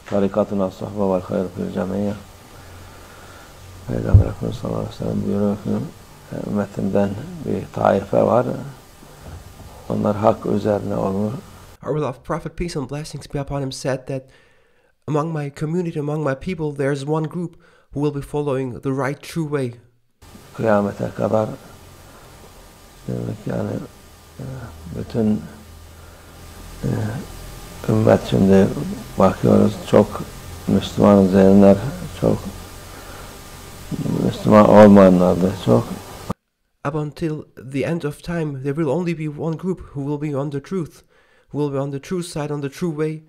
Tarikatuna sohbe vel hayr fil cemiyye. Peygamber Efendimiz sallallahu aleyhi ve sellem buyuruyor ki ümmetimden bir taife var. Onlar hak üzerine olur. Our beloved Prophet, peace and blessings be upon him, said that among my community, among my people, there's one group who will be following the right, true way. Kıyamete kadar yani bütün ümmet şimdi bakıyoruz çok Müslüman üzerinler çok Müslüman olmayanlar da çok. Up until the end of time, there will only be one group who will be on the truth, who will be on the true side, on the true way.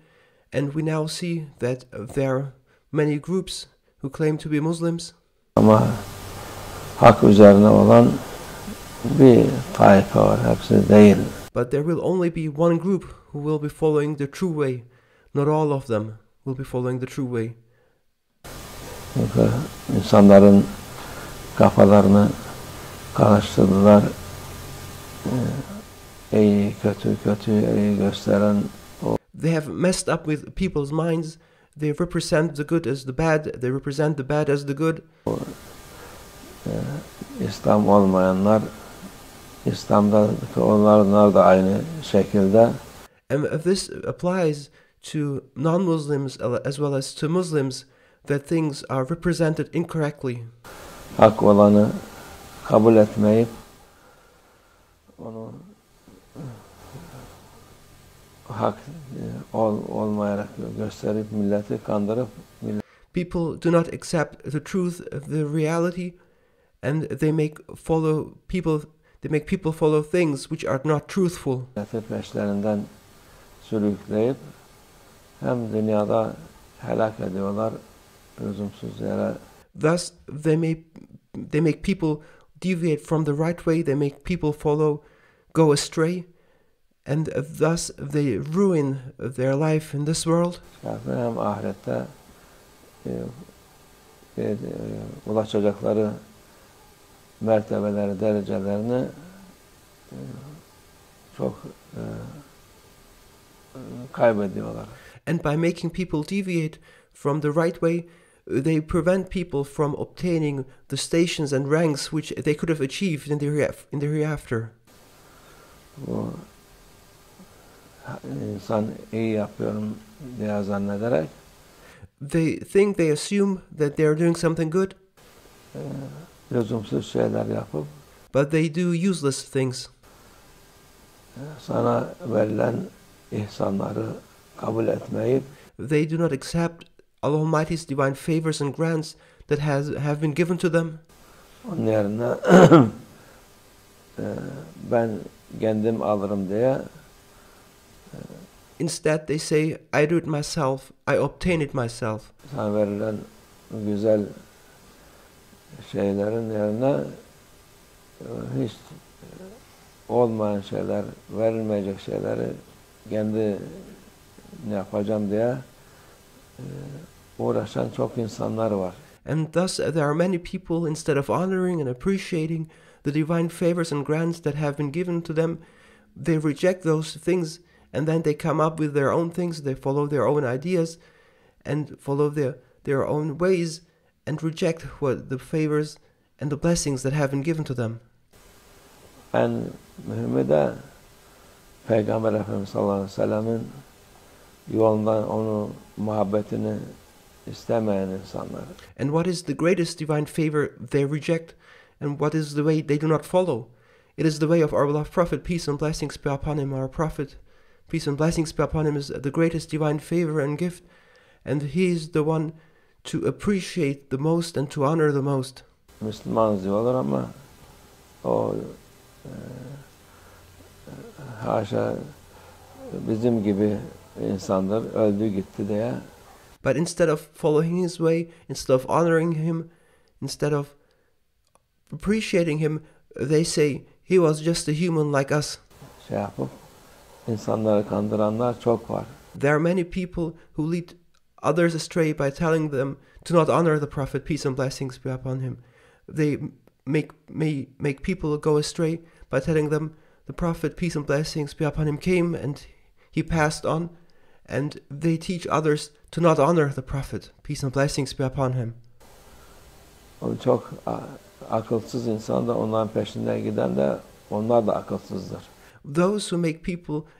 And we now see that there are many groups who claim to be Muslims. Ama hak üzerine olan bir taife var, hepsi değil. But there will only be one group who will be following the true way. Not all of them will be following the true way. Çünkü insanların kafalarını karıştırdılar. İyi, kötü, kötüyü iyi gösteren o. They have messed up with people's minds. They represent the good as the bad. They represent the bad as the good. İslam olmayanlar, İslam'daki onlar da aynı şekilde. And this applies to non-Muslims as well as to Muslims, that things are represented incorrectly. Hak olanı kabul etmeyip onu hak olmayarak gösterip milleti kandırıp people do not accept the truth of the reality, and they make people follow things which are not truthful. Milleti peşlerinden sürükleyip hem dünyada helak ediyorlar lüzumsuz yere. Thus they make people deviate from the right way. They make people go astray, and thus they ruin their life in this world. Hem ahirette ulaşacakları mertebeleri, derecelerini çok kaybediyorlar. And by making people deviate from the right way, they prevent people from obtaining the stations and ranks which they could have achieved in the hereafter. Bu insan iyi yapıyorum diye zannederek They assume that they are doing something good, lüzumsuz şeyler yapıp but they do useless things. Sana verilen ihsanları kabul etmeyip They do not accept Allah Almighty's divine favors and grants that have been given to them. onun yerine ben kendim alırım diye Instead, they say, I do it myself, I obtain it myself. sana verilen güzel şeylerin yerine hiç olmayan şeyler, verilmeyecek şeyleri kendi ne yapacağım diye uğraşan çok insanlar var. And thus there are many people, instead of honoring and appreciating the divine favors and grants that have been given to them, they reject those things, and then they come up with their own things. They follow their own ideas and follow their own ways and reject what the favors and the blessings that have been given to them. En mühimi de Peygamber Efendimiz sallallahu aleyhi ve sellemin yolundan onu muhabbetini istemeyen insanlar. And what is the greatest divine favor they reject, and what is the way they do not follow? It is the way of our beloved Prophet, peace and blessings be upon him. Our Prophet, peace and blessings be upon him, is the greatest divine favor and gift, and he is the one to appreciate the most and to honor the most. Müslümanız diyorlar ama o haşa bizim gibi insandır, öldü gitti diye. But instead of following his way, instead of honoring him, instead of appreciating him, they say he was just a human like us. Şey yapıp insanları kandıranlar çok var. There are many people who lead others astray by telling them to not honor the Prophet, peace and blessings be upon him. They make people go astray by telling them the Prophet, peace and blessings be upon him, came and he passed on, and they teach others to not honor the Prophet, peace and blessings be upon him. O çok akılsız insan da onların peşinden giden de onlar da akılsızdır. Those who make people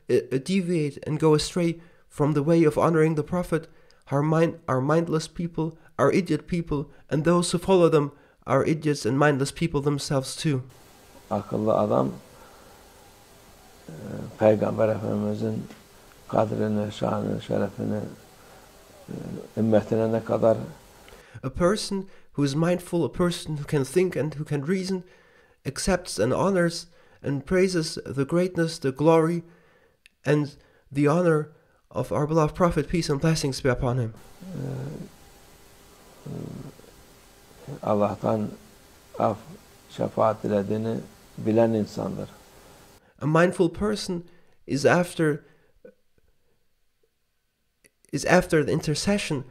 deviate and go astray from the way of honoring the Prophet are mindless people, are idiot people, and those who follow them are idiots and mindless people themselves too. Akıllı adam Peygamber Efendimizin kadrini, şanını, şerefini ümmetine ne kadar A person who is mindful, a person who can think and who can reason, accepts and honors and praises the greatness, the glory, and the honor of our beloved Prophet, peace and blessings be upon him. Allah'tan af, şefaat dilediğini bilen insandır. A mindful person is after the intercession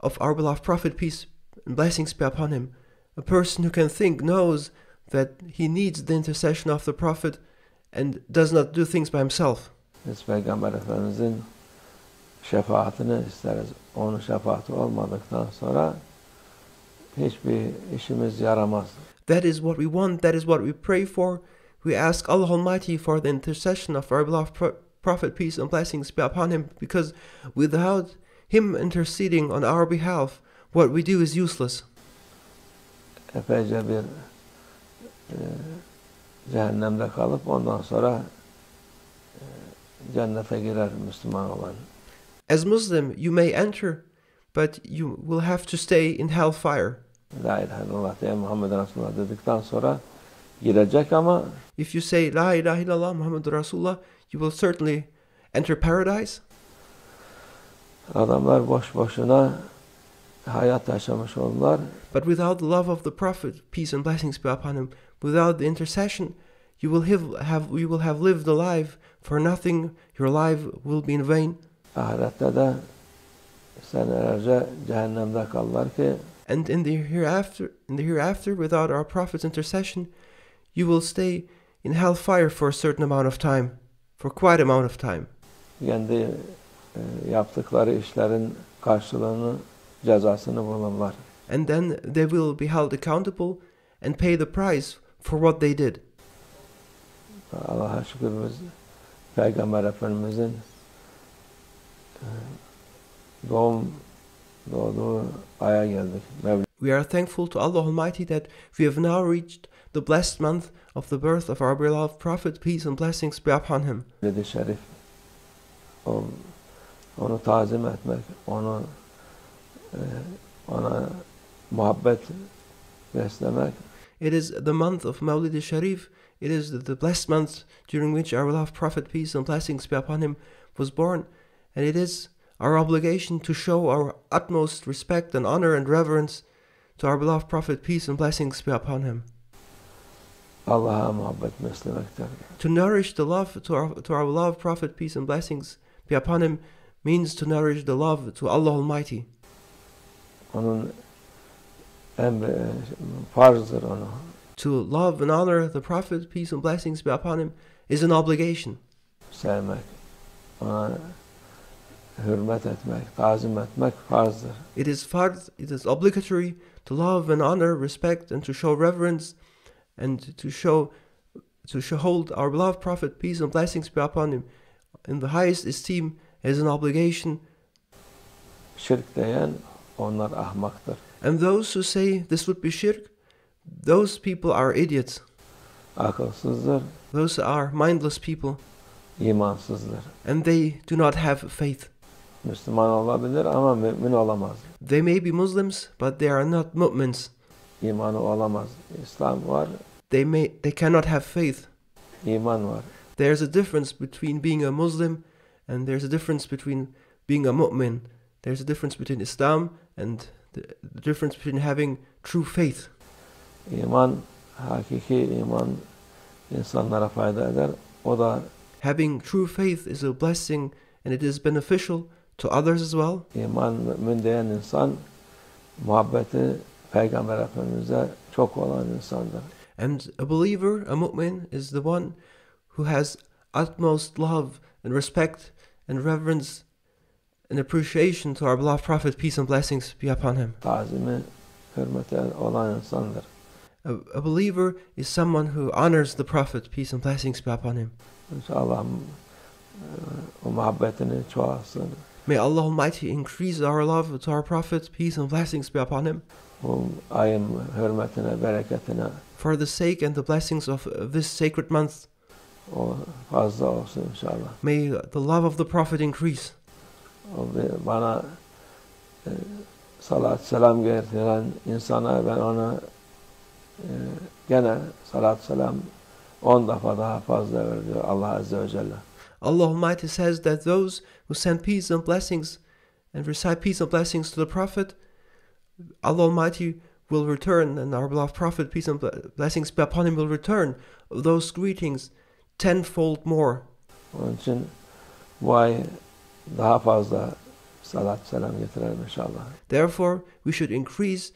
of our beloved Prophet, peace and blessings be upon him. A person who can think knows that he needs the intercession of the Prophet and does not do things by himself. Biz Peygamber Efendimizin şefaatini isteriz. Onun şefaati olmadıktan sonra hiçbir işimiz yaramaz. That is what we want, that is what we pray for. We ask Allah Almighty for the intercession of our beloved Prophet, peace and blessings be upon him, because without him interceding on our behalf, what we do is useless. Epeyce bir cehennemde kalıp ondan sonra cennete girer Müslüman olan. As Muslim, you may enter, but you will have to stay in hellfire. La ilahe illallah diye Muhammed Resulullah dedikten sonra girecek ama If you say La ilahe illallah Muhammed Rasulullah, you will certainly enter paradise. adamlar boş boşuna hayat yaşamış oldular. But without the love of the Prophet, peace and blessings be upon him, without the intercession, you will have lived a life for nothing. Your life will be in vain. Ahirette de senelerce cehennemde kalırlar ki And in the hereafter, without our Prophet's intercession, you will stay in hellfire for a certain amount of time, for quite amount of time. kendi yaptıkları işlerin karşılığını, cezasını bulurlar. And then they will be held accountable and pay the price for what they did. Allah'a şükür biz Peygamber Efendimizin doğduğu aya geldik. We are thankful to Allah Almighty that we have now reached the blessed month of the birth of our beloved Prophet, peace and blessings be upon him. Mevlid-i Şerif, onu tazim etmek, ona muhabbet beslemek. It is the month of Mawlid al-Sharif. It is the blessed month during which our beloved Prophet, peace and blessings be upon him, was born. And it is our obligation to show our utmost respect and honor and reverence to our beloved Prophet, peace and blessings be upon him. Allah'a muhabbet beslemektir. To nourish the love to our beloved Prophet, peace and blessings be upon him, means to nourish the love to Allah Almighty. Onun farzdır onu. To love and honor the Prophet, peace and blessings be upon him, is an obligation. Sevmek, ona hürmet etmek, tazim etmek farzdır. It is farz, it is obligatory to love and honor, respect, and to show reverence, and to hold our beloved Prophet, peace and blessings be upon him, in the highest esteem as an obligation. Şirk diyen onlar ahmaktır. And those who say this would be shirk, those people are idiots. Akılsızdır, Those are mindless people, imansızdır. and they do not have faith. Müslüman olabilir ama mümin olamaz. They may be Muslims, but they are not mu'mins. İmanı olamaz. İslam var, They cannot have faith. iman var. There's a difference between being a Muslim and there's a difference between being a mu'min. There's a difference between Islam and the difference between having true faith. İman, hakiki iman insanlara fayda eder. O da Having true faith is a blessing and it is beneficial to others as well. iman, mümin diyen insan muhabbeti Peygamber Efendimiz'e çok olan insandır. And a believer, a mu'min, is the one who has utmost love and respect and reverence an appreciation to our beloved Prophet, peace and blessings be upon him. tazimi, hürmeti olan insandır. A believer is someone who honors the Prophet, peace and blessings be upon him. İnşallah o muhabbetini çoğalsın. May Allah Almighty increase our love to our Prophet, peace and blessings be upon him. Bu ayın hürmetine, bereketine For the sake and the blessings of this sacred month, o fazla olsun inşallah. may the love of the Prophet increase. O bana salat selam getiren insana ben ona gene salat selam 10 defa daha fazla veriyor Allah Azze ve Celle. Allah Almighty says that those who send peace and blessings and recite peace and blessings to the Prophet, Allah Almighty will return, and our beloved Prophet, peace and blessings be upon him, will return those greetings tenfold more. Onun için bu ay daha fazla salat selam getirelim inşallah. Therefore, we should increase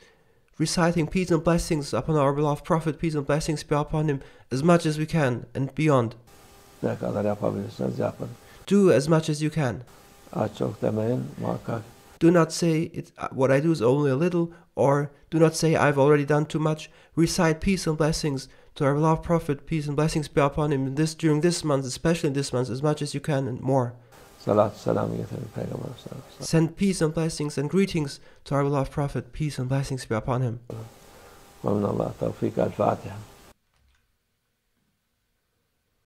reciting peace and blessings upon our beloved Prophet, peace and blessings be upon him, as much as we can and beyond. Ne kadar yapabilirseniz yapın. Do as much as you can. Az çok demeyin muhakkak. Do not say what I do is only a little, or do not say I've already done too much. Recite peace and blessings to our beloved Prophet, peace and blessings be upon him during this month, especially in this month, as much as you can and more. Salat selam getirin Peygamber sallallahu aleyhi ve sellem. Send peace and blessings and greetings to our beloved Prophet, peace and blessings be upon him. Ve minallah tevfik. El Fatiha.